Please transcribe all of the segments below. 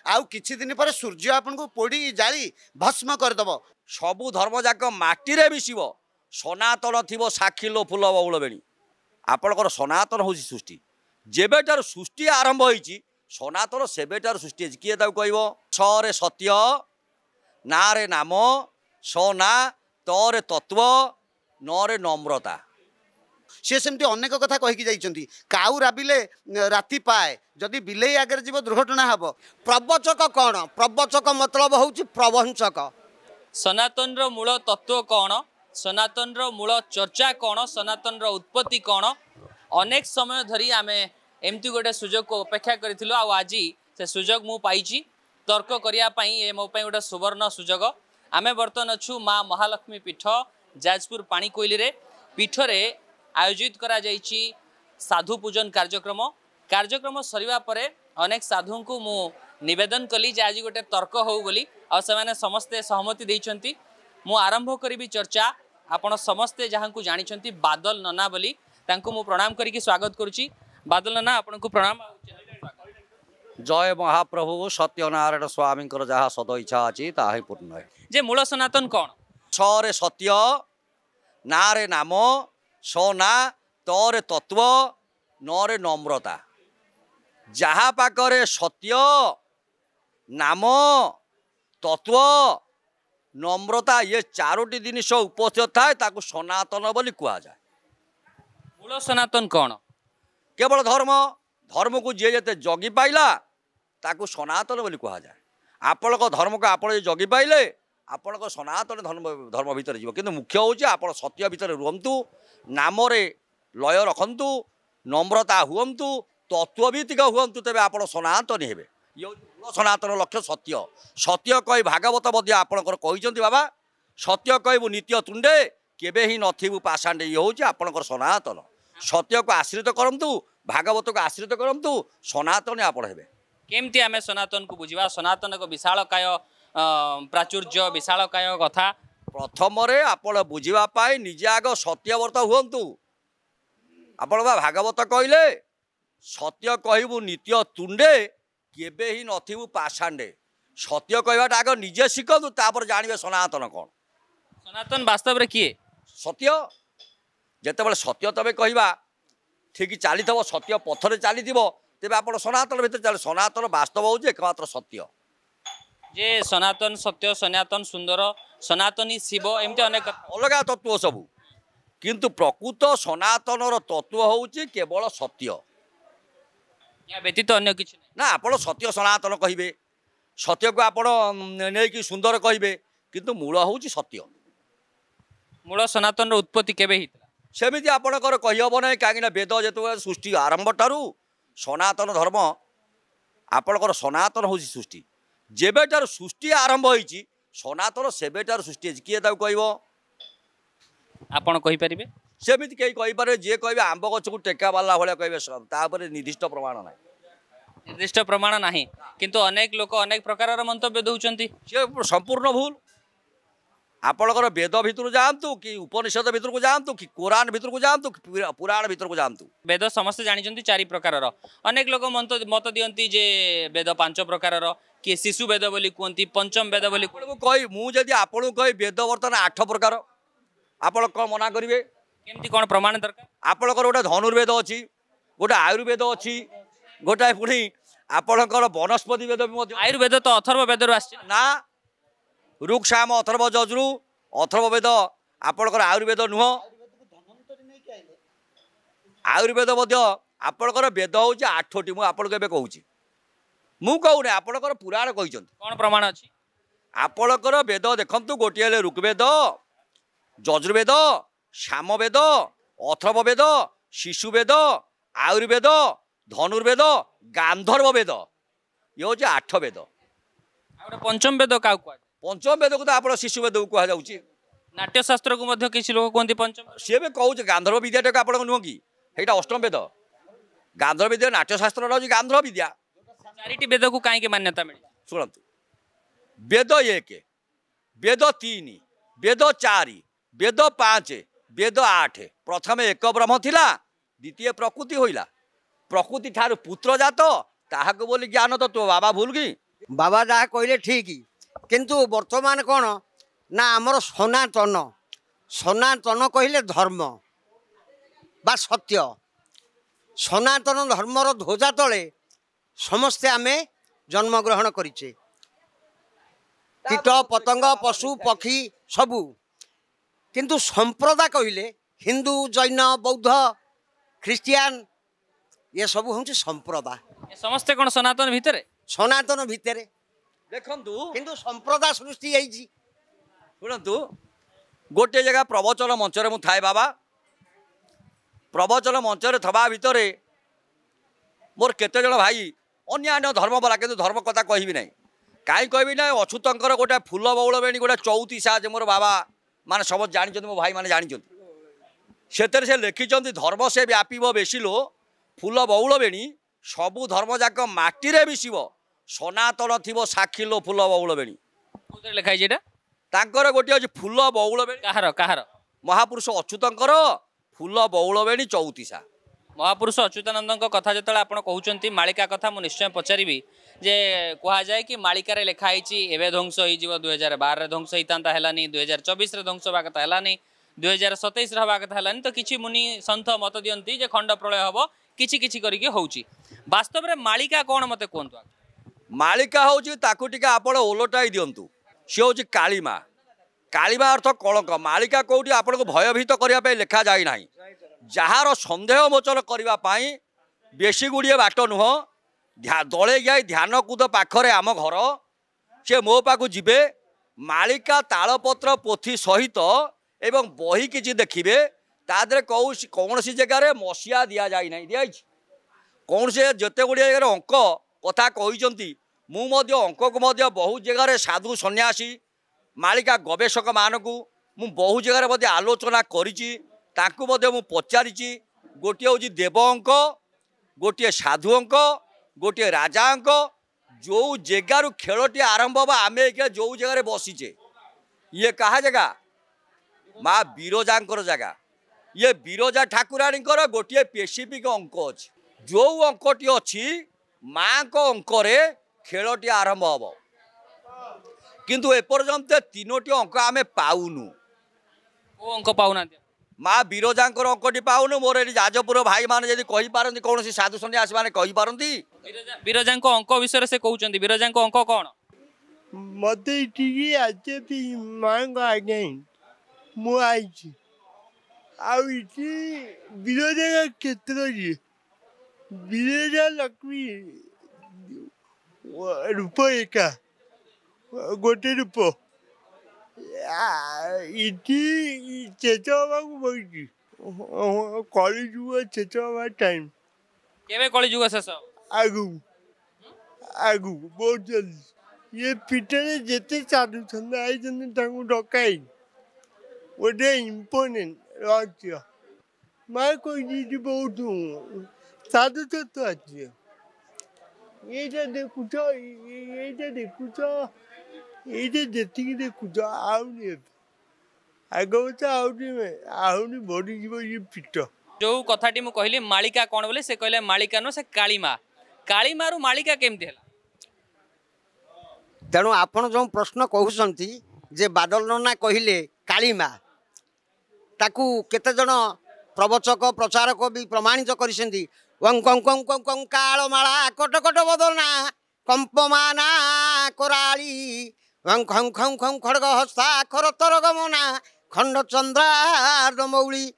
आउ किछि दिन पर सूर्य आपन को पोड़ी जाली भस्म करदब। सबु धर्म जाक माटी रे मिसिब सनातन थिबो साक्षी लो फूल बउल बेणी आपणकर सनातन हूँ सृष्टि जेबेटार सृष्टि आरंभ होईची सनातन सेबेटार सृष्टि होईची किए ताକୁ कहब सरे सत्य नारे नाम सना तरे तत्व नरे नम्रता सी सेमती अनेक कथा कहीकि जाइछन्ती काउ राबिले राति पाए जदि बिलेई आगे जीव दुर्घटना हब। प्रवचक कौन प्रवचक मतलब हूँ प्रवंचक सनातन रो मूल तत्व कौन सनातन रो मूल चर्चा कौन सनातन रो उत्पत्ति कौन अनेक समय धरी आमे एमती गोटे सुजोग को अपेक्षा करिथिलो आ आज से सुजोग मु पाइची तर्क करिया पई ए मो पई गोटे सुवर्ण सुजोग आमे बर्तन अछु माँ महालक्ष्मी पीठ जाजपुर पाणीकोइली रे पीठ रे आयोजित करा जाइची साधु पूजन कार्यक्रम सरिवा परे अनेक साधु को मु निवेदन कली जे आज गोटे तर्क हो बोली आ से समस्ते सहमति देइछंती मु आरंभ करी चर्चा आपण समस्ते जहाँ को जानी बादल नना बोली तांको मु प्रणाम करी स्वागत करुची बादल नना आपण को प्रणाम। जय महाप्रभु सत्यनारायण स्वामी जहाँ सद इच्छा अच्छी ताही पूर्ण है जे मूल सनातन कौन सरे सत्य नारे नाम सना तरे तत्व नरे नम्रता जहाँ पाखरे सत्य नाम तत्व नम्रता ये चारोटी जिनिष उपस्थित थाए ताकू सनातन बोली कह जाए। मूल सनातन कौन केवल धर्म धर्म को जी जे जगी पाइला ताकू सनातन बोली कह जाए। आपण धर्म को आप जगी पाइले आपण सनातन धर्म भितर जीव किंतु मुख्य हूँ आप सत्य भितर रुहतु नाम लय रखु नम्रता हुंतु तत्वभित्तिक हुंतु तेरे आप सनातन हे सनातन लक्ष्य सत्य सत्य कही भागवत मध्य आपणकर कहते बाबा सत्य कहबू नित्य तुंडे केबे ही नथिबू पाषांडे ये हूँ आपणकर सनातन सत्य को आश्रित करंतु भागवत को आश्रित करंतु सनातन आपण हेबे। केमती आमे सनातन को बुझिबा सनातन को विशालकाय प्राचुर्य विशालकाय कथा प्रथम आपण बुझापी निजे आग सत्यव्रत हुंतु आपण भागवत कहले सत्य कहबू नित्य तुंडे केबे ही नथिबू पाषांडे सत्य कहवाटा आग निजे शिखतु तापर जानवे सनातन कौन सनातन वास्तव रे किए सत्य जिते सत्य तबे कहवा ठीक चली सत्य पथरे चली तेज आप सनातन भर चले सनातन वास्तव हूँ एकमात्र सत्य जे सनातन सत्य सनातन सुंदर सनातनी शिव एमती अनेक अलग तत्व सबू किंतु प्रकृत सनातन तत्व हूँ केवल सत्य या व्यतीत अन्य किछि ना आप सत्य सनातन कहे सत्य को आपण नहीं सुंदर कहे किंतु मूल हूँ सत्य मूल सनातन उत्पत्ति केबे हितला सेमिति आपणकर कहीहब ना कहीं वेद जो सृष्टि आरंभ ठारू सनातन धर्म आपणकर सनातन हूँ सृष्टि जेबेटार सृष्टि आरंभ होईची सनातन सेबेटार सृष्टि किए ताକୁ कहब आपण कहि परिबे सेमिति कहीं कहीपर जी कहे आंब गछ को टेका बाला भाया कहे निर्दिष्ट प्रमाण ना निर्दिष्ट प्रमाण नाही किंतु अनेक लोक अनेक प्रकार मंतव्य दौरान सी संपूर्ण भूल आपणकर वेद भितर जातु कि उपनिषद भितर को जातु कि कुरान भितर को जातु कि पुराण भितर को जातु वेद समस्त जानी चारि प्रकार अनेक लोक मत दियंती जे वेद 5 प्रकार किए शिशु वेद बोली कहती पंचम वेद बोली कही मुझे आपको कही वेद बर्तमान 8 प्रकार आप कौन मना करेंगे केमती कौन प्रमाण दरकार आपणकर गोटे धनुर्वेद अच्छी गोटे आयुर्वेद अच्छी गोटाए पुणी आपणकर वनस्पति वेद आयुर्वेद तो अथर्व वेद ना ऋक्साम अथर्व जज्रु अथर्व वेद आपणकर आयुर्वेद नुह आयुर्वेद आपणकर वेद हूँ 8टी मुझे कहूँ मु कहूनी आपणकर पुराण कही कौन प्रमाण अच्छी आपणकर वेद देखु गोटे ऋग्वेद यजुर्वेद सामवेद अथर्ववेद शिशुवेद आयुर्वेद धनुर्वेद गांधर्व वेद ये हूँ 8 वेद पंचम वेद क्या पंचम वेद को तो आप शिशुवेद को कह जाऊँगी नाट्यशास्त्र को किसी लोग कहते पंचम सी भी कहूँ गांधर्व विद्याटा आप नुह कि ସେଇଟା अष्टम वेद गांधर्व विद्या नाट्यशास्त्र रही गांधर्व विद्या 4टी वेद को कहीं मान्यता मिली शुणु वेद 1 वेद 3 वेद 4 वेद 5 वेद 8 प्रथम एक ब्रह्म थिला द्वितीय प्रकृति होइला प्रकृति ठार पुत्र जात ताहाको बोली ज्ञान तत्व बाबा भूल कि बाबा जहाँ कहले ठीक किंतु वर्तमान कौन ना आमर सनातन सनातन कहले धर्म बा सत्य सनातन धर्मर ध्वजा तले समस्ते आमे जन्मग्रहण करिचे कीट पतंग पशु पक्षी सबू किंतु संप्रदाय कहले हिंदू जैन बौद्ध ख्रिस्टियान ये सब हूँ संप्रदाय समस्ते कौन सनातन भितर सनातन भितर देखंतु किंतु संप्रदाय सृष्टि होइछि शुणु गोटे जगह प्रवचन मंचरे मु थाए बाबा प्रवचन मंचरे थबा भितरे मोर केते जण भाई अन्य धर्म वाला किंतु धर्म कथा कहबी नहीं कहीं कहबी ना अछूतंकर गोटे फूल बउल बेणी गोटे चौतीसा जे मोर बाबा माने सब जानी मो भाई माने जानी से लिखिं धर्म से व्यापीब बेसी लो फूल बउल बेणी सबू धर्म जाक माटी मिशिब सनातन थी साक्षी लो फूल बउल बेणी लिखाई तांकर गोटे अच्छे फूल बउल बेणी कहार कहार महापुरुष अच्युतंकर फूल बउल बेणी चौतीसा महापुरुष अच्युतानंद कथा जो आप कहते मालिका कथा मुझे निश्चय पचारि जे कहुए कि मालिकार लिखाई एवं ध्वंस हो 2012 ध्वंस होता है 2024 ध्वंस हवा कथा है 2027 हवा कथा है तो किसी मुनि सन्थ मत दियंती जे खंड प्रलय हम किछि करके होउची वास्तव में मालिका कौन मत कहतु मालिका हूँ ताकू टिके आपण ओलटाई दिंतु सी हूँ कालीमा कालीमा अर्थ कलंक मालिका कौटी आपन को भयभीत करने लिखा जाए ना जार सन्देह मोचन करने बेसी गुड़िए बाट नुह दले जाए ध्यान कूद पाखरे आम घर से मो पाक जीवे मालिका तालपत्र पोथी सहित एवं बही किसी देखिए तादे कौन सी जगार मसीहा दि जाए ना दिखाई कौन से जिते गुड़िया जगह अंक कथा कहते मुझे अंक को बहुत जगार साधु सन्यासी मालिका गवेषक मानू मु बहु जगार आलोचना करी पचारि गोटे हूँ देव अंक गोटे साधु अंक गोटे राजा अंक जो जगार खेलटी आरंभ हम आम जो जगार बसीचे ये कहा जगह माँ बिरजा जगह ये बिरजा ठाकुराणी गोटे स्पेसिफिक अंक अच्छी जो अंकटी अच्छी माँ को अंकरे खेलटी आरंभ हम किंतु एपर्यंत तीनोटी अंक आम पाऊनु अंक पाऊना माँ बिरजांकर अंकटी पाऊनु मोर ये जाजपुर भाई मैंने जब कहींपारती कौन साधु सन्यासी मैंने कहींपारती बिरजा अंक विषय से कहते बिरजा अंक कौन मत माँ आज्ञा मुझे बिरजा क्षेत्र बिरजा लक्ष्मी रूप एका गोटे रूप इटी चेच हवा बड़ी कली जुग चेच हवा टाइम केवे कली जुग शेष आगु आगु बहुत जल्दी ये पीठे जिते साधु छंद आई डकाई गोटे इम्पोर्टेंट रहस्य माँ कही बहुत साधु छंद अच्छे ये देखुच ये देखुच ये जी देखुच आगे आहरी बढ़ी ये पीठ जो कथाटी मु कहली मालिका कौन बोले से कहले मालिका नो से कालीमा कालीमा रु मालिका केमती है तेणु आपण जो प्रश्न कहते जे बादल नना कहले कालीमा ताकू केते जन प्रवचक प्रचारक भी प्रमाणित करिसेंती कालमाला कटकट बदलना कंपमाना कराली खड़ग हस्ता खरतर गमना खंड चंद्रार्धमौली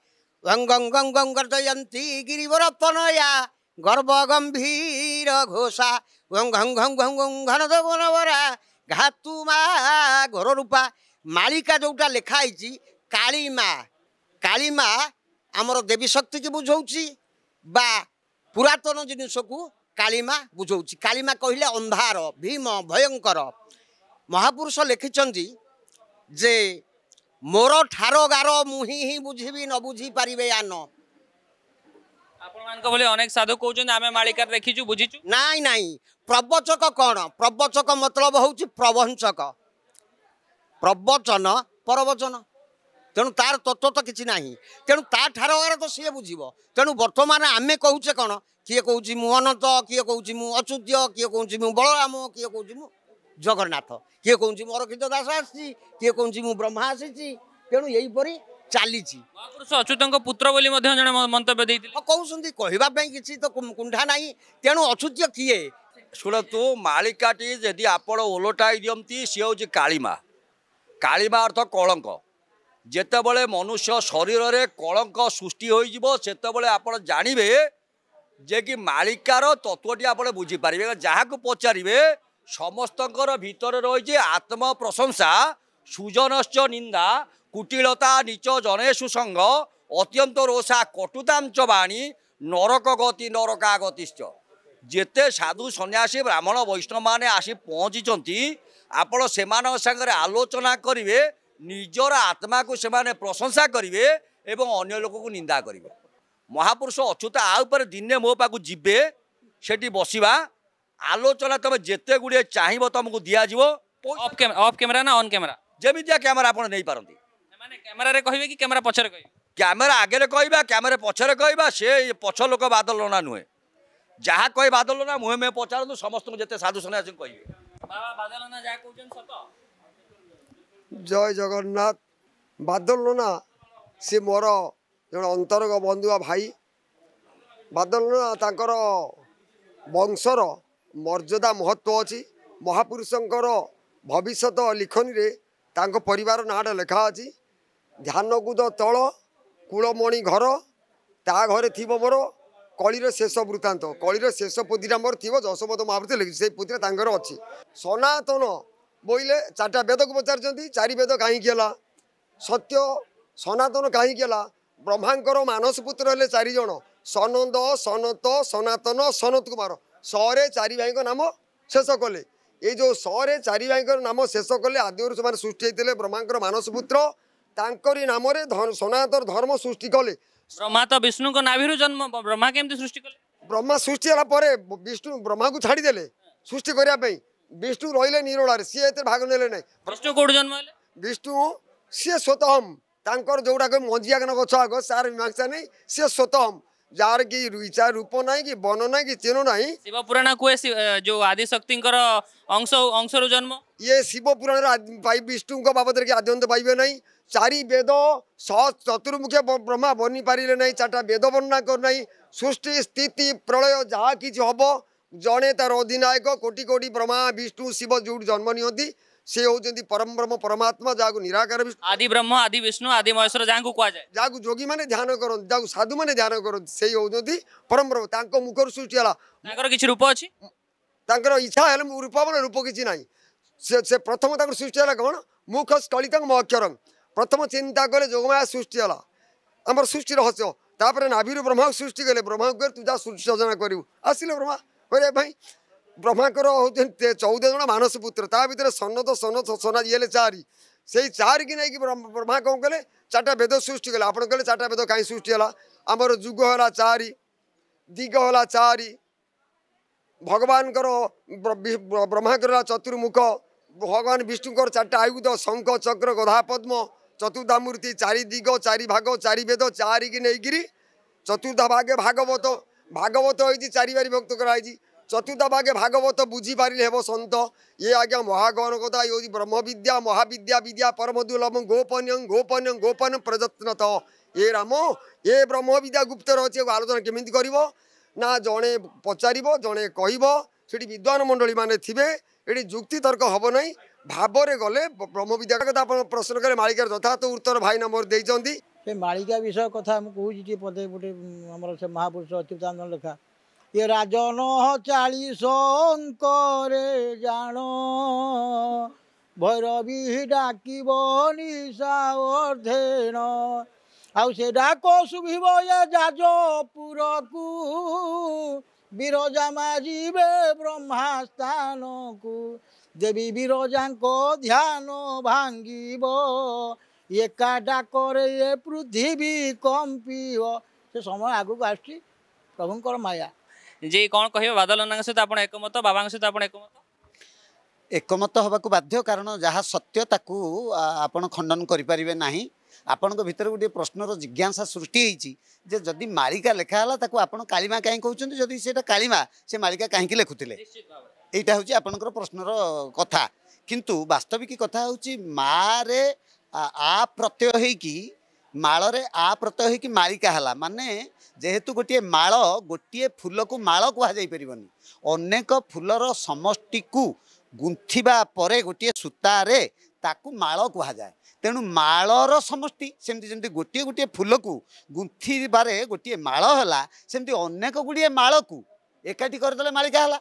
गर्जयंती गिरिवर तनया गर्भ गंभीर घोषा घन देवनवरा घातुमा घर रूपा मालिका जोटा लिखाई कालीमा आमर देवी शक्ति की बुझौची बा पुरातन जिनिस को कालीमा बुझौची कालीमा कहले अंधार भीम भयंकर महापुरुष लिखिं जे मोर ठार गार मुही ही बुझी न बुझी पारे आन आपण अनेक साधु कहते आम मालिका देखीचु बुझीचु नाई नाई प्रवचक कौन प्रवचक मतलब हूँ प्रवंचक प्रवचन परवचन तेणु तार तत्व तो किसी ना तेणु ता ठार गार तो सी बुझे तेणु बर्तमान आमे कहूचे कौन किए कौच मु अनंत किए कौच मु अच्युत किए कौच मु बलराम किए कौच मु ଜଗନ୍ନାଥ। କିଏ କହୁଛି ମୋର କ୍ଷୀର ଦାସ ଆସିଛି, କିଏ କହୁଛି ମୁଁ ବ୍ରହ୍ମା ଆସିଛି। ତେଣୁ ଏଇପରି ଚାଲିଛି। ମହାପୁରୁଷ ଅଚ୍ୟୁତଙ୍କ ପୁତ୍ର ବୋଲି ମଧ୍ୟ ଜଣେ ମନ୍ତବ୍ୟ ଦେଇଥିଲେ। କହୁଛନ୍ତି, କହିବା ପାଇଁ କିଛି ତ କୁଣ୍ଠା ନାହିଁ। ତେଣୁ ଅଚ୍ୟୁତ କିଏ? ଶୁଣନ୍ତୁ, ମାଳିକାଟି ଯଦି ଆପଣ ଓଲଟାଇ ଦିଅନ୍ତି, ସିଏ ହେଉଛି କାଳିମା। କାଳିମା ଅର୍ଥ କଳଙ୍କ। ଯେତେବେଳେ ମନୁଷ୍ୟ ଶରୀରରେ କଳଙ୍କ ସୃଷ୍ଟି ହୋଇଯିବ, ସେତେବେଳେ ଆପଣ ଜାଣିବେ ଯେ କି ମାଳିକାର ତତ୍ତ୍ୱଟି ଆପଣ ବୁଝିପାରିବେ। ଯାହାକୁ ପଚାରିବେ ସମସ୍ତଙ୍କର ଭିତରେ ରହିଛି ଆତ୍ମପ୍ରଶଂସା, ସୁଜନଶ୍ଚ ନିନ୍ଦା, କୁଟିଳତା, ନିଚ ଜନେଷୁ ସଙ୍ଗ, ଅତ୍ୟନ୍ତ ରୋଷା, କଟୁତାଞ୍ଚ ବାଣୀ, ନରକ ଗତି ନରକା ଗତିଶ୍ଚ। ଯେତେ ସାଧୁ ସନ୍ନ୍ୟାସୀ ବ୍ରାହ୍ମଣ ବୈଷ୍ଣବମାନେ ଆସି ପହଞ୍ଚିଛନ୍ତି, ଆପଣ ସେମାନଙ୍କ ସାଙ୍ଗରେ ଆଲୋଚନା କରିବେ, ନିଜର ଆତ୍ମାକୁ ସେମାନେ ପ୍ରଶଂସା କରିବେ ଏବଂ ଅନ୍ୟ ଲୋକକୁ ନିନ୍ଦା କରିବେ। ମହାପୁରୁଷ ଅଚ୍ୟୁତ ଆ ଉପରେ ଦିନେ ମୋ ପାଖକୁ ଯିବେ, ସେଠି ବସିବା, ଆଲୋଚନା ତମେ ଯେତେ ଗୁଡ଼ିଏ ଚାହିଁବ ତମକୁ ଦିଆଯିବ। ଅଫ୍ କ୍ୟାମେରା ନା ଅନ୍ କ୍ୟାମେରା? ଯେମିତିଆ କ୍ୟାମେରା ଆପଣ ନେଇପାରନ୍ତି। ମାନେ କ୍ୟାମେରାରେ କହିବେ କି କ୍ୟାମେରା ପଛରେ କହିବେ? କ୍ୟାମେରା ଆଗରେ କହିବା, କ୍ୟାମେରା ପଛରେ କହିବା। ସେ ପଛ ଲୋକ ବାଦଲ ନା ନୁହେଁ। ଯାହା କହି ବାଦଲ ନା ମୁହେଁ ମୁହେଁ ପଚାରନ୍ତୁ, ସମସ୍ତଙ୍କୁ ଯେତେ ସାଧୁ ସନ୍ନ୍ୟାସୀ କହିବେ। ବାବା ବାଦଲ ନା ଯାହା କହୁଛନ୍ତି ସତ? ଜୟ ଜଗନ୍ନାଥ। ବାଦଲ ନନା ସେ ମୋର ଜଣେ ଅନ୍ତରଙ୍ଗ ବନ୍ଧୁ ବା ଭାଇ। ବାଦଲ ନନା ତାଙ୍କର ବଂଶର ମର୍ଯ୍ୟାଦା ମହତ୍ତ୍ୱ ଅଛି। ମହାପୁରୁଷଙ୍କର ଭବିଷ୍ୟତ ଲିଖନୀରେ ତାଙ୍କ ପରିବାର ନାଁଟା ଲେଖା ଅଛି। ଧ୍ୟାନକୁଦ ତଳ କୂଳମଣି ଘର, ତା ଘରେ ଥିବ ମୋର କଳିର ଶେଷ ବୃତ୍ତାନ୍ତ। କଳିର ଶେଷ ପୋଥିଟା ମୋର ଥିବ, ଯଶୋମତ ମହାପୁରୁଷ ଲେଖିଛି। ସେଇ ପୋଥିଟା ତାଙ୍କର ଅଛି। ସନାତନ ବୋଇଲେ ଚାରିଟା ବେଦକୁ ପଚାରିଛନ୍ତି, ଚାରି ବେଦ କାହିଁକି ହେଲା? ସତ୍ୟ ସନାତନ କାହିଁକି ହେଲା? ବ୍ରହ୍ମାଙ୍କର ମାନସ ପୁତ୍ର ହେଲେ 4 ଜଣ, ସନନ୍ଦ, ସନତ, ସନାତନ, ସନତ କୁମାର। ଶରେ 4 ଭାଇଙ୍କ ନାମ ଶେଷ କଲେ। ଏଇ ଯେଉଁ ଶରେ 4 ଭାଇଙ୍କର ନାମ ଶେଷ କଲେ, ଆଦିରୁ ସେମାନେ ସୃଷ୍ଟି ହେଇଥିଲେ ବ୍ରହ୍ମାଙ୍କର ମାନସ ପୁତ୍ର। ତାଙ୍କରି ନାମରେ ସନାତନ ଧର୍ମ ସୃଷ୍ଟି କଲେ। ବ୍ରହ୍ମା ତ ବିଷ୍ଣୁଙ୍କ ନାଭିରୁ ଜନ୍ମ, ବ୍ରହ୍ମା କେମିତି ସୃଷ୍ଟି କଲେ? ବ୍ରହ୍ମା ସୃଷ୍ଟି ହେଲା ପରେ ବିଷ୍ଣୁ ବ୍ରହ୍ମାକୁ ଛାଡ଼ିଦେଲେ ସୃଷ୍ଟି କରିବା ପାଇଁ। ବିଷ୍ଣୁ ରହିଲେ ନିରୋଳାରେ, ସିଏ ଏତେ ଭାଗ ନେଲେ ନାହିଁ। ବିଷ୍ଣୁ କୋଉଠୁ ଜନ୍ମ ହେଲେ? ବିଷ୍ଣୁ ସିଏ ସ୍ୱତଃ ତାଙ୍କର ଯେଉଁଟାକ ମଞ୍ଜିଆଗନ ଗଛ ଆଗ ସାର ମୀମାଂସା ନେଇ ସିଏ ସ୍ୱତଃ, ଯାହାର କି ଇଚ୍ଛା ରୂପ ନାହିଁ କି ବନ ନାହିଁ କି ଚିହ୍ନ ନାହିଁ। ଶିବ ପୁରାଣ କୁହେ ଯୋଉ ଆଦିଶକ୍ତିଙ୍କର ଅଂଶରୁ ଜନ୍ମ। ଇଏ ଶିବ ପୁରାଣରେ ବିଷ୍ଣୁଙ୍କ ବାବଦରେ କି ଆଦ୍ୟନ୍ତ ପାଇବେ ନାହିଁ। 4 ବେଦ ଚତୁର୍ମୁଖୀ ବ୍ରହ୍ମା ବନି ପାରିଲେ ନାହିଁ, 4ଟା ବେଦ ବର୍ଣ୍ଣନା କରୁନାହିଁ। ସୃଷ୍ଟି ସ୍ଥିତି ପ୍ରଳୟ ଯାହା କିଛି ହବ, ଜଣେ ତାର ଅଧିନାୟକ। କୋଟି କୋଟି ବ୍ରହ୍ମା ବିଷ୍ଣୁ ଶିବ ଯେଉଁଠି ଜନ୍ମ ନିଅନ୍ତି, ସେ ହେଉଛନ୍ତି ପରମ ବ୍ରହ୍ମ ପରମାତ୍ମା, ଯାହାକୁ ନିରାକାର ଆଦି ବ୍ରହ୍ମ, ଆଦି ବିଷ୍ଣୁ, ଆଦି ମହେଶ୍ୱର ଯାହାକୁ କୁହାଯାଏ। ଯାହାକୁ ଯୋଗୀମାନେ ଧ୍ୟାନ କରନ୍ତି, ଯାହାକୁ ସାଧୁମାନେ ଧ୍ୟାନ କରନ୍ତି, ସେଇ ହେଉଛନ୍ତି ପରମ ବ୍ରହ୍ମ। ତାଙ୍କ ମୁଖରୁ ସୃଷ୍ଟି ହେଲା। ତାଙ୍କର କିଛି ରୂପ ଅଛି? ତାଙ୍କର ଇଚ୍ଛା ହେଲେ ରୂପ ମାନେ ରୂପ କିଛି ନାହିଁ। ସେ ପ୍ରଥମ ତାଙ୍କର ସୃଷ୍ଟି ହେଲା କ'ଣ? ମୁଖ ସ୍କଳିତଂ ମୋ ଅକ୍ଷରଂ। ପ୍ରଥମ ଚିନ୍ତା କଲେ ଯୋଗମାୟା ସୃଷ୍ଟି ହେଲା, ଆମର ସୃଷ୍ଟି ରହସ୍ୟ। ତାପରେ ନାଭିରୁ ବ୍ରହ୍ମାକୁ ସୃଷ୍ଟି କଲେ। ବ୍ରହ୍ମାକୁ କହିଲେ ତୁ ଯା ସୃଷ୍ଟି ସର୍ଜନା କରିବୁ। ଆସିଲେ ବ୍ରହ୍ମା କରିବା ପାଇଁ। ବ୍ରହ୍ମାଙ୍କର ହେଉଛନ୍ତି 14 ଜଣ ମାନସ ପୁତ୍ର। ତା ଭିତରେ ସନତ ସନତ ସନା ଇଏ ହେଲେ 4। ସେଇ 4 କି ନେଇକି ବ୍ରହ୍ମା କ'ଣ କଲେ? 4ଟା ବେଦ ସୃଷ୍ଟି କଲେ। ଆପଣ କହିଲେ 4ଟା ବେଦ କାହିଁ ସୃଷ୍ଟି ହେଲା? ଆମର ଯୁଗ ହେଲା 4, ଦିଗ ହେଲା 4, ଭଗବାନଙ୍କର ବ୍ରହ୍ମାଙ୍କର ହେଲା ଚତୁର୍ମୁଖ, ଭଗବାନ ବିଷ୍ଣୁଙ୍କର 4ଟା ଆୟୁଧ ଶଙ୍ଖ ଚକ୍ର ଗଦା ପଦ୍ମ, ଚତୁର୍ଦ୍ଧା ମୂର୍ତ୍ତି, 4 ଦିଗ 4 ଭାଗ 4 ବେଦ 4 କି ନେଇକିରି ଚତୁର୍ଦ୍ଧା ଭାଗେ ଭାଗବତ। ଭାଗବତ ହେଇଛି 4 ବାରି ଭକ୍ତ କରାହେଇଛି। ଚତୁର୍ଦ୍ଧା ଭାଗେ ଭାଗବତ ବୁଝିପାରିଲେ ହେବ ସନ୍ତ। ଇଏ ଆଜ୍ଞା ମହାଗହନ କଥା। ଇଏ ହେଉଛି ବ୍ରହ୍ମବିଦ୍ୟା ମହାବିଦ୍ୟା ବିଦ୍ୟା ପରମ ଦୁର୍ଲଭଂ ଗୋପନ୍ୟଂ ଗୋପନ୍ୟଂ ଗୋପନ୍ୟଂ ପ୍ରଯତ୍ନତ। ଏ ରାମ ଏ ବ୍ରହ୍ମବିଦ୍ୟା ଗୁପ୍ତର ଅଛି। ଆଲୋଚନା କେମିତି କରିବ ନା ଜଣେ ପଚାରିବ, ଜଣେ କହିବ, ସେଠି ବିଦ୍ୱାନ ମଣ୍ଡଳୀ ମାନେ ଥିବେ। ଏଠି ଯୁକ୍ତି ତର୍କ ହେବ ନାହିଁ, ଭାବରେ ଗଲେ ବ୍ରହ୍ମବିଦ୍ୟା କଥା ଆପଣ ପ୍ରଶ୍ନ କଲେ ମାଳିକାର ଯଥାର୍ଥ ଉତ୍ତର ଭାଇନା ମୋର ଦେଇଛନ୍ତି। ସେ ମାଳିକା ବିଷୟ କଥା ମୁଁ କହୁଛି ଟିକେ ପଦେ ଗୋଟେ ଆମର ସେ ମହାପୁରୁଷ ଅଚ୍ୟୁତାନନ୍ଦ ଲେଖା। ଏ ରାଜନ 40 ଅଙ୍କରେ ଜାଣ, ଭୈରବୀ ଡାକିବ ନିଶା ଅର୍ଦ୍ଧେନ। ଆଉ ସେ ଡାକ ଶୁଭିବ ଏ ଯାଜପୁରକୁ, ବିରଜା ମାଜିବେ ବ୍ରହ୍ମା ସ୍ଥାନକୁ। ଦେବୀ ବିରଜାଙ୍କ ଧ୍ୟାନ ଭାଙ୍ଗିବ, ଏକା ଡାକରେ ଏ ପୃଥିବୀ କମ୍ପିବ। ସେ ସମୟ ଆଗକୁ ଆସୁଛି, ପ୍ରଭୁଙ୍କର ମାୟା। ଯେ କ'ଣ କହିବେ ବାଦଲ ନନାଙ୍କ ସହିତ ଆପଣ ଏକମତ, ବାବାଙ୍କ ସହିତ ଆପଣ ଏକମତ? ଏକମତ ହେବାକୁ ବାଧ୍ୟ, କାରଣ ଯାହା ସତ୍ୟ ତାକୁ ଆପଣ ଖଣ୍ଡନ କରିପାରିବେ ନାହିଁ। ଆପଣଙ୍କ ଭିତରେ ଗୋଟିଏ ପ୍ରଶ୍ନର ଜିଜ୍ଞାସା ସୃଷ୍ଟି ହେଇଛି ଯେ ଯଦି ମାଳିକା ଲେଖା ହେଲା ତାକୁ ଆପଣ କାଳିମା କାହିଁ କହୁଛନ୍ତି? ଯଦି ସେଇଟା କାଳିମା, ସେ ମାଳିକା କାହିଁକି ଲେଖୁଥିଲେ? এইটা হচ্ছে আপনার প্রশ্নর কথা কিন্তু বাস্তবিক কথা হচ্ছে মারে আ প্রত্যয় হইকি মাଳରେ আ প্রত্যয় হইকি মাଳିকা হেলা মানে যেহেতু গোটিଏ ମାଳ ଗୋଟିଏ ଫୁଲକୁ ମାଳ କୁହାଯାଇ ପାରିବନି ଅନେକ ଫୁଲର ସମଷ୍ଟିକୁ ଗୁନ୍ଥିବା ପରେ ଗୋଟିଏ ସୂତାରେ ତାକୁ ମାଳ କୁହାଯାଏ ତେଣୁ ମାଳର ସମଷ୍ଟି ସେମିତି ଯେମିତି ଗୋଟିଏ ଗୋଟିଏ ଫୁଲକୁ ଗୁନ୍ଥିବାରେ ଗୋଟିଏ ମାଳ ହେଲା ସେମିତି ଅନେକ ଗୁଡ଼ିଏ ମାଳକୁ ଏକାଠି କରିଦେଲେ ମାଳିକା ହେଲା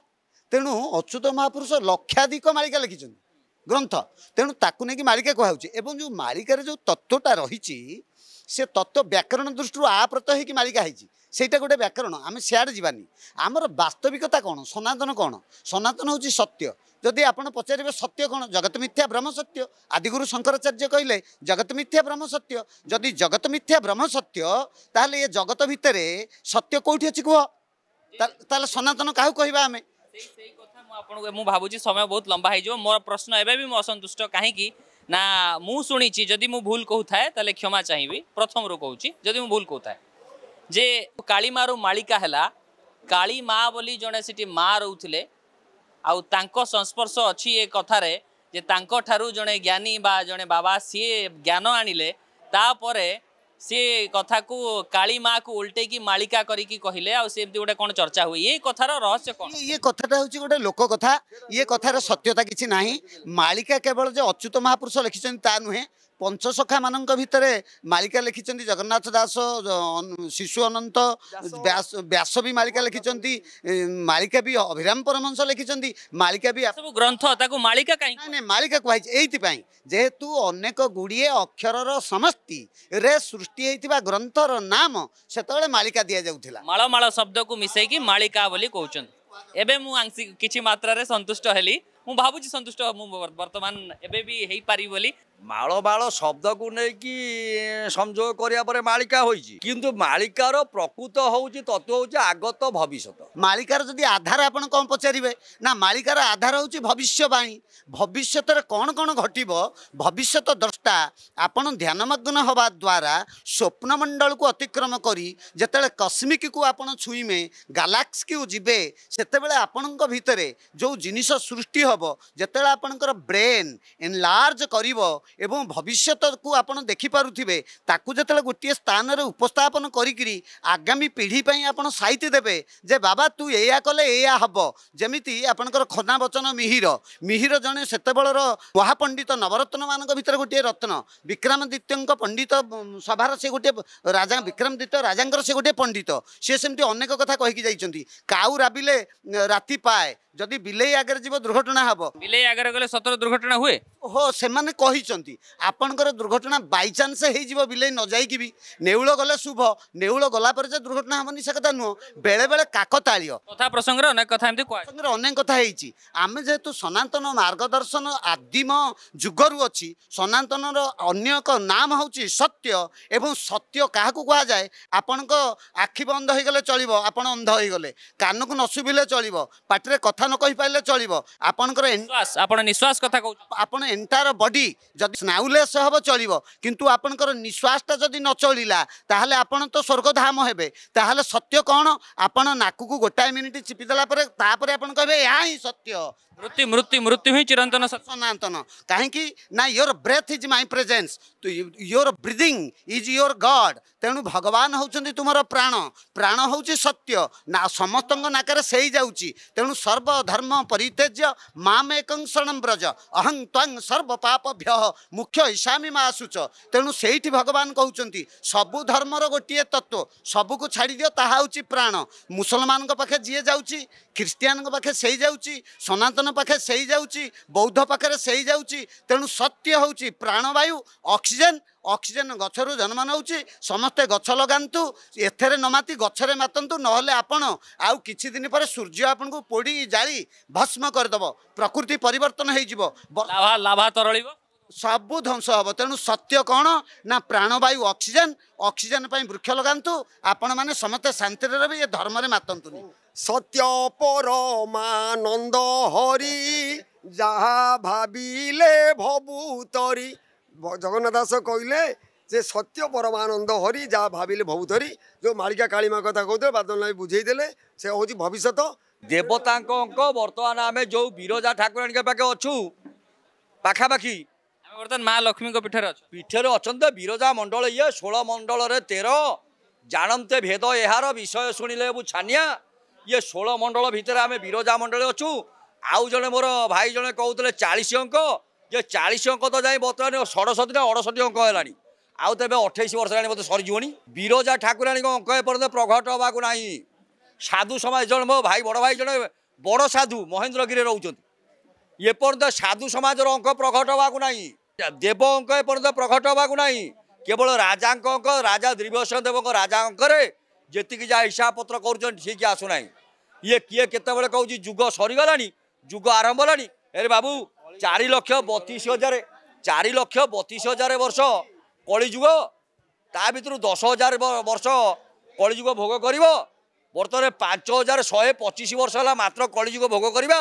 ତେଣୁ ଅଚ୍ୟୁତ ମହାପୁରୁଷ ଲକ୍ଷାଧିକ ମାଳିକା ଲେଖିଛନ୍ତି ଗ୍ରନ୍ଥ ତେଣୁ ତାକୁ ନେଇକି ମାଳିକା କୁହାଯାଉଛି ଏବଂ ଯେଉଁ ମାଳିକାରେ ଯେଉଁ ତତ୍ତ୍ୱଟା ରହିଛି ସେ ତତ୍ତ୍ୱ ବ୍ୟାକରଣ ଦୃଷ୍ଟିରୁ ଆ ପ୍ରତ୍ୟୟ ହେଇକି ମାଳିକା ହେଇଛି ସେଇଟା ଗୋଟେ ବ୍ୟାକରଣ ଆମେ ସିଆଡ଼େ ଯିବାନି ଆମର ବାସ୍ତବିକତା କ'ଣ ସନାତନ କ'ଣ ସନାତନ ହେଉଛି ସତ୍ୟ ଯଦି ଆପଣ ପଚାରିବେ ସତ୍ୟ କ'ଣ ଜଗତ ମିଥ୍ୟା ବ୍ରହ୍ମ ସତ୍ୟ ଆଦିଗୁରୁ ଶଙ୍କରାଚାର୍ଯ୍ୟ କହିଲେ ଜଗତ ମିଥ୍ୟା ବ୍ରହ୍ମ ସତ୍ୟ ଯଦି ଜଗତ ମିଥ୍ୟା ବ୍ରହ୍ମ ସତ୍ୟ ତାହେଲେ ଏ ଜଗତ ଭିତରେ ସତ୍ୟ କେଉଁଠି ଅଛି କୁହ ତାହେଲେ ସନାତନ କାହାକୁ କହିବା ଆମେ ସେଇ କଥା ମୁଁ ଆପଣଙ୍କୁ ମୁଁ ଭାବୁଛି ସମୟ ବହୁତ ଲମ୍ବା ହେଇଯିବ ମୋର ପ୍ରଶ୍ନ ଏବେ ବି ମୁଁ ଅସନ୍ତୁଷ୍ଟ କାହିଁକି ନା ମୁଁ ଶୁଣିଛି ଯଦି ମୁଁ ଭୁଲ କହୁଥାଏ ତାହେଲେ କ୍ଷମା ଚାହିଁବି ପ୍ରଥମରୁ କହୁଛି ଯଦି ମୁଁ ଭୁଲ କହୁଥାଏ ଯେ କାଳିମାରୁ ମାଳିକା ହେଲା କାଳୀ ମା ବୋଲି ଜଣେ ସେଠି ମା ରହୁଥିଲେ ଆଉ ତାଙ୍କ ସଂସ୍ପର୍ଶ ଅଛି ଏ କଥାରେ ଯେ ତାଙ୍କ ଠାରୁ ଜଣେ ଜ୍ଞାନୀ ବା ଜଣେ ବାବା ସିଏ ଜ୍ଞାନ ଆଣିଲେ ତାପରେ ସିଏ କଥାକୁ କାଳୀ ମାକୁ ଉଲ୍ଟେଇକି ମାଳିକା କରିକି କହିଲେ ଆଉ ସେମିତି ଗୋଟେ କ'ଣ ଚର୍ଚ୍ଚା ହୁଏ ଏ କଥାର ରହସ୍ୟ କ'ଣ ଇଏ କଥାଟା ହେଉଛି ଗୋଟେ ଲୋକ କଥା ଇଏ କଥାର ସତ୍ୟତା କିଛି ନାହିଁ ମାଳିକା କେବଳ ଯେ ଅଚ୍ୟୁତ ମହାପୁରୁଷ ଲେଖିଛନ୍ତି ତା ନୁହେଁ ପଞ୍ଚସଖା ମାନଙ୍କ ଭିତରେ ମାଳିକା ଲେଖିଛନ୍ତି ଜଗନ୍ନାଥ ଦାସ ଶିଶୁ ଅନନ୍ତ ବ୍ୟାସ ବି ମାଳିକା ଲେଖିଛନ୍ତି ମାଳିକା ବି ଅଭିରାମ ପରମହଂସ ଲେଖିଛନ୍ତି ମାଳିକା ବି ସବୁ ଗ୍ରନ୍ଥ ତାକୁ ମାଳିକା କାହିଁକି ନାଇଁ ମାଳିକା କୁହାଯାଇଛି ଏଇଥିପାଇଁ ଯେହେତୁ ଅନେକ ଗୁଡ଼ିଏ ଅକ୍ଷରର ସମଷ୍ଟିରେ ସୃଷ୍ଟି ହେଇଥିବା ଗ୍ରନ୍ଥର ନାମ ସେତେବେଳେ ମାଳିକା ଦିଆଯାଉଥିଲା ମାଳ ଶବ୍ଦକୁ ମିଶେଇକି ମାଳିକା ବୋଲି କହୁଛନ୍ତି ଏବେ ମୁଁ କିଛି ମାତ୍ରାରେ ସନ୍ତୁଷ୍ଟ ହେଲି ମୁଁ ଭାବୁଛି ସନ୍ତୁଷ୍ଟ ମୁଁ ବର୍ତ୍ତମାନ ଏବେ ବି ହେଇପାରିବି ବୋଲି ମାଳ ଶବ୍ଦକୁ ନେଇକି ସଂଯୋଗ କରିବା ପରେ ମାଳିକା ହୋଇଛି କିନ୍ତୁ ମାଳିକାର ପ୍ରକୃତ ହେଉଛି ତତ୍ତ୍ୱ ହେଉଛି ଆଗତ ଭବିଷ୍ୟତ ମାଳିକାର ଯଦି ଆଧାର ଆପଣ କ'ଣ ପଚାରିବେ ନା ମାଳିକାର ଆଧାର ହେଉଛି ଭବିଷ୍ୟବାଣୀ ଭବିଷ୍ୟତରେ କ'ଣ କ'ଣ ଘଟିବ ଭବିଷ୍ୟତ ଦ୍ରଷ୍ଟା ଆପଣ ଧ୍ୟାନମଗ୍ନ ହେବା ଦ୍ୱାରା ସ୍ୱପ୍ନମଣ୍ଡଳକୁ ଅତିକ୍ରମ କରି ଯେତେବେଳେ କସ୍ମିକକୁ ଆପଣ ଛୁଇଁବେ ଗାଲାକ୍ସିକୁ ଯିବେ ସେତେବେଳେ ଆପଣଙ୍କ ଭିତରେ ଯେଉଁ ଜିନିଷ ସୃଷ୍ଟି ହେବ ଯେତେବେଳେ ଆପଣଙ୍କର ବ୍ରେନ୍ ଏନଲାର୍ଜ କରିବ ଏବଂ ଭବିଷ୍ୟତକୁ ଆପଣ ଦେଖିପାରୁଥିବେ ତାକୁ ଯେତେବେଳେ ଗୋଟିଏ ସ୍ଥାନରେ ଉପସ୍ଥାପନ କରିକିରି ଆଗାମୀ ପିଢ଼ି ପାଇଁ ଆପଣ ସାଇତି ଦେବେ ଯେ ବାବା ତୁ ଏଇଆ କଲେ ଏଇଆ ହେବ ଯେମିତି ଆପଣଙ୍କର ଖନା ବଚନ ମିହିର ଜଣେ ସେତେବେଳର ମହାପଣ୍ଡିତ ନବରତ୍ନମାନଙ୍କ ଭିତରେ ଗୋଟିଏ ରତ୍ନ ବିକ୍ରମାଦିତ୍ୟଙ୍କ ପଣ୍ଡିତ ସଭାର ସେ ଗୋଟିଏ ରାଜା ବିକ୍ରମାଦିତ୍ୟ ରାଜାଙ୍କର ସେ ଗୋଟିଏ ପଣ୍ଡିତ ସେ ସେମିତି ଅନେକ କଥା କହିକି ଯାଇଛନ୍ତି କାଉ ରାବିଲେ ରାତି ପାଏ ଯଦି ବିଲେଇ ଆଗରେ ଯିବ ଦୁର୍ଘଟଣା ହେବ ବିଲେଇ ଆଗରେ ଗଲେ ସତର ଦୁର୍ଘଟଣା ହୁଏ ଓହୋ ସେମାନେ କହିଛନ୍ତି ଆପଣଙ୍କର ଦୁର୍ଘଟଣା ବାଇଚାନ୍ସ ହେଇଯିବ ବିଲେଇ ନ ଯାଇକି ବି ନେଉଳ ଗଲେ ଶୁଭ ନେଉଳ ଗଲା ପରେ ଯେ ଦୁର୍ଘଟଣା ହେବନି ସେ କଥା ନୁହଁ ବେଳେବେଳେ କାକତାଳୀୟ କଥା ପ୍ରସଙ୍ଗରେ ଅନେକ କଥା ଏମିତି କୁହାଯାଏ ଅନେକ କଥା ହେଇଛି ଆମେ ଯେହେତୁ ସନାତନ ମାର୍ଗଦର୍ଶନ ଆଦିମ ଯୁଗରୁ ଅଛି ସନାତନର ଅନ୍ୟ ଏକ ନାମ ହେଉଛି ସତ୍ୟ ଏବଂ ସତ୍ୟ କାହାକୁ କୁହାଯାଏ ଆପଣଙ୍କ ଆଖି ବନ୍ଦ ହେଇଗଲେ ଚଳିବ ଆପଣ ଅନ୍ଧ ହେଇଗଲେ କାନକୁ ନ ଶୁଭିଲେ ଚଳିବ ପାଟିରେ କଥା न कहि पाइले चलिबो आपनकर निश्वास कथा कहू आपण एंटायर बॉडी जदि स्नाउलेस हबो चलिबो किंतु आपनकर निश्वासटा जदि न चलिला ताहले आपण तो स्वर्गधाम हेबे ताहले सत्य कोन आपण नाकु गोटाए मिनिट चिपि देला परे तापरे आपण कहबे या ही सत्य मृत्यु ही चिरंतन सनातन कहीं ना your breath is my presence तो your breathing is your God तेणु भगवान होउछन्ति तुमर प्राण प्राण होउछि सत्य ना समस्त नाकर से जाउछि तेणु सर्व धर्म परित्यज्य माम एकं शरणं ब्रज अहं त्वं सर्व पापभ्य मुख्य ईशामी मा आसुच तेणु सेठी भगवान कहउछन्ति सबु धर्मर गोटिए तत्व सबुको छाड़ी दियो ताहा होउछि प्राण मुसलमान पाखे जीए जाउछि ख्रिस्टियान पाखे से जाउछि सनातन पाखे से जाउछि बौद्ध पाखे से जाउछि तेणु सत्य होउछि प्राणवायु ऑक्सीजन ऑक्सीजन गछरु जन्म नउछि समस्ते गछ लगांतु एथरे नमाती गछरे मातंतु नहले आपण आउ किछि दिन पर सूर्य आपनको पोड़ी जाली भस्म कर दबो प्रकृति परिवर्तन हे जिवो लाभा तरळिबो सबु ध्वंस हम तेणु सत्य कौन ना प्राणवायु ऑक्सीजन ऑक्सीजन पर वृक्ष लगांतु आपण माने समस्ते शांति रे ये धर्म रे मातंतु सत्य परमानंद हरि जहा भाविले भभूतरी जगन्नाथ दास कहले जे सत्य परमानंद हरि जहा भाविले भभूतरी जो मालिका कालीमा कथा कहते बादल बुझे से हूँ भविष्य देवतांक अंक बर्तमान आम जो विरजा ठाकुराणी पाखे अच्छू पाखापाखि ଆମେ ବର୍ତ୍ତମାନ ମା ଲକ୍ଷ୍ମୀଙ୍କ ପୀଠରେ ଅଛୁ। पीठे अच्छा विरजा मंडल ये 16 मंडल 13 जानते भेद यार विषय शुणिले छानिया ये 16 मंडल भितर आम विरजा मंडल अच्छू आउ जड़े मोर भाई जड़े कहते 40 अंक ये 40 अंक तो जाए बर्तमान 67 ना 68 अंक है आउ तेज 28 वर्ष है मतलब सरीजी विरजा ठाकुराणी अंक एपर्यंत प्रकट हाँक ना साधु समाज जन मो भाई बड़ भाई जड़े बड़ साधु महेंद्रगिरी रोच एपर्यंत साधु समाज अंक प्रकट हाँक ना देव अंक एपर्यंत प्रकट हाँक ना केवल राजा अंक राजा दिव्यसिंह देव राजा अंकरे जी जहाँ हिसाब पत्र कर ठीक आसुना ये किए केतबले कहूँ जुग सरीगला जुग आरंभ होलानी अरे बाबू 4,32,000 4,32,000 वर्ष कलिजुग ता भर 10,000 वर्ष कलिजुग भोग कर बर्तमान 5,125 वर्ष है मात्र कलिजुग भोग करवा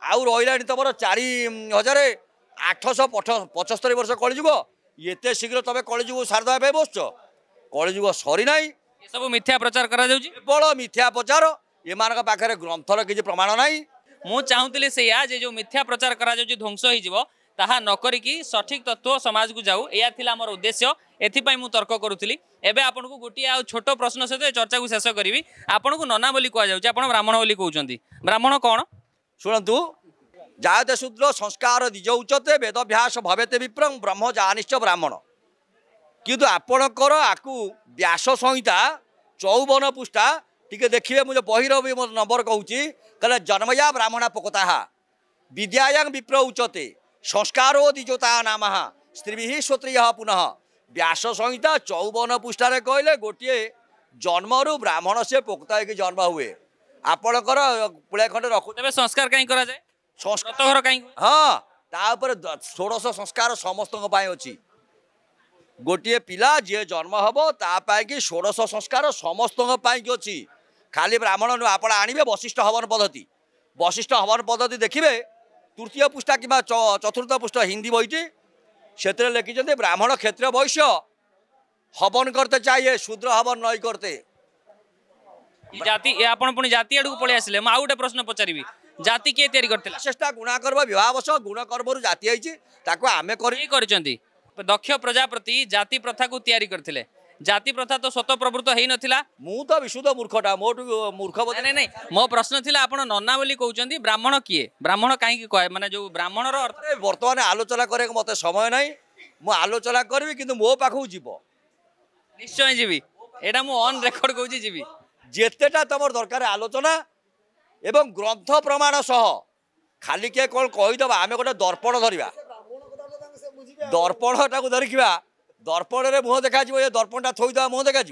आउ रहा तुम 4,875 वर्ष कलिजुग ये शीघ्र तुम कलिजुग सारदा बसुच कलिजुग सरीना ଏ ସବୁ ମିଥ୍ୟା ପ୍ରଚାର କରାଯାଉଛି। केवल मिथ्या प्रचार एमान पाखे ग्रंथर किसी प्रमाण नहीं ମୁଁ ଚାହୁଁଥିଲି ସେଇଆ ଯେ ଯୋଉ ମିଥ୍ୟା ପ୍ରଚାର କରାଯାଉଛି ଧ୍ୱଂସ ହେଇଯିବ ତାହା ନ କରିକି ସଠିକ ତତ୍ତ୍ୱ ସମାଜକୁ ଯାଉ ଏହା ଥିଲା ଆମର ଉଦ୍ଦେଶ୍ୟ ଏଥିପାଇଁ ମୁଁ ତର୍କ କରୁଥିଲି। ଏବେ ଆପଣଙ୍କୁ ଗୋଟିଏ ଆଉ ଛୋଟ ପ୍ରଶ୍ନ ସହିତ ଏ ଚର୍ଚ୍ଚାକୁ ଶେଷ କରିବି। ଆପଣଙ୍କୁ ନନା ବୋଲି କୁହାଯାଉଛି ଆପଣ ବ୍ରାହ୍ମଣ ବୋଲି କହୁଛନ୍ତି ବ୍ରାହ୍ମଣ କ'ଣ? शुणु जायते शूद्र संस्कार द्विज उच्यते वेदभ्यास भवेते विप्रं ब्रह्म जानिश्च ब्राह्मण किंतु आपणकर आकु व्यास संहिता 54 पृष्ठा टिके देखिए मुझे बहिर भी नंबर कहूँ कहले जन्मया ब्राह्मणा पोकता विद्यायां विप्र उच्यते संस्कारो द्विजता नाम स्त्री श्रोत्रिय पुनः व्यास संहिता 54 पृष्ठार कहले गोटे जन्मरु ब्राह्मण से पोकता कि जन्म हुए आपणकर पुलिया खंडे रखु ତେବେ ସଂସ୍କାର କାହିଁ କରାଯାଏ? संस्कार ବ୍ରତଘର କାହିଁ? हाँ तापर 16 संस्कार समस्त अच्छी गोटे पिला जी जन्म हम ताकि 16 संस्कार समस्त अच्छी खाली ब्राह्मण नुह आप आणवे वशिष्ठ हवन पद्धति देखिए तृतीय पृष्ठा कि चतुर्थ पृष्ठ हिंदी बहीटी से लिखिं ब्राह्मण क्षेत्रीय वैश्य हवन करते चाहिए शूद्र हवन नहीं करते ଜାତି ଆପଣ ପୁଣି ଜାତି ଆଡକୁ ପଳେଇ ଆସିଲେ। ମୁଁ ଆଉ ଗୋଟେ ପ୍ରଶ୍ନ ପଚାରିବି ଜାତି କିଏ ତିଆରି କରିଥିଲା? चेष्टा गुणाकर्म विवाहवश गुणकर्म जाति आमे कर କିଏ କରିଛନ୍ତି? ଦକ୍ଷ ପ୍ରଜାପତି ଜାତି ପ୍ରଥାକୁ ତିଆରି କରିଥିଲେ। ଜାତି ପ୍ରଥା ତ ସ୍ୱତଃ ପ୍ରବୃତ୍ତ ହେଇନଥିଲା। मु तो विशुद्ध मूर्खटा मोटू मूर्ख ନାଇଁ ନାଇଁ ମୋ ପ୍ରଶ୍ନ ଥିଲା ଆପଣ ନନା ବୋଲି କହୁଛନ୍ତି ବ୍ରାହ୍ମଣ କିଏ? ବ୍ରାହ୍ମଣ କାହିଁକି କହେ ମାନେ ଯୋଉ ବ୍ରାହ୍ମଣର ଅର୍ଥ बर्तमान आलोचना करे मत समय नहीं मु आलोचना करी कि मो पाखु जीव ନିଶ୍ଚୟ ଯିବି ଏଇଟା ମୁଁ ଅନ୍ ରେକର୍ଡ କହୁଛି ଯିବି। जेतेटा तुम दरकार आलोचना एवं ग्रंथ प्रमाण सह खाली किए कौन कहीदे आम गोटे दर्पण धरवा दर्पणटा को धरिका दर्पण रे मुह देखा ये दर्पणटा थोईदे मुह देखा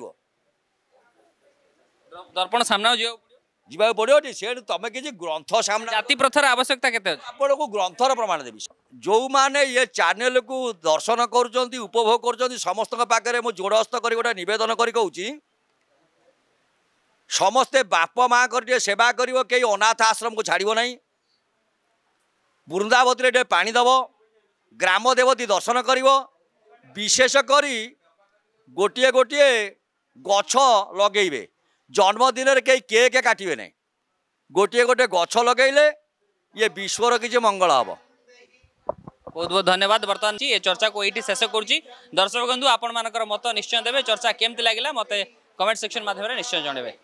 ଦର୍ପଣ ସାମ୍ନାକୁ ଯିବାକୁ ପଡ଼ିବ। जावाक पड़ो से तुम किसी ग्रंथ सामने ଜାତି ପ୍ରଥାର ଆବଶ୍ୟକତା କେତେ ଅଛି? आपण को ग्रंथर प्रमाण देवी जो माने ये चैनल को दर्शन करुँच उपभोग कर समस्त पाखे मुझे जोड़हस्त कर गोटे नवेदन कर कहूँ समस्ते बाप माँ कर सेवा कर कई अनाथ आश्रम को छाड़ ना वृंदावती टे पानी दब ग्राम देवती दर्शन कर विशेष करी गोटे गोटे गछ लगे जन्मदिन कई केक काटे ना गोटे गोटे गछ लगेले ये विश्वर किसी मंगल हम। बहुत बहुत धन्यवाद। बर्तमान ये चर्चा को ये शेष करुँची दर्शक बंधु आपण मान मत निश्चय देवे चर्चा केमती लगे मत कमेंट सेक्शन माध्यम निश्चय जनइबे।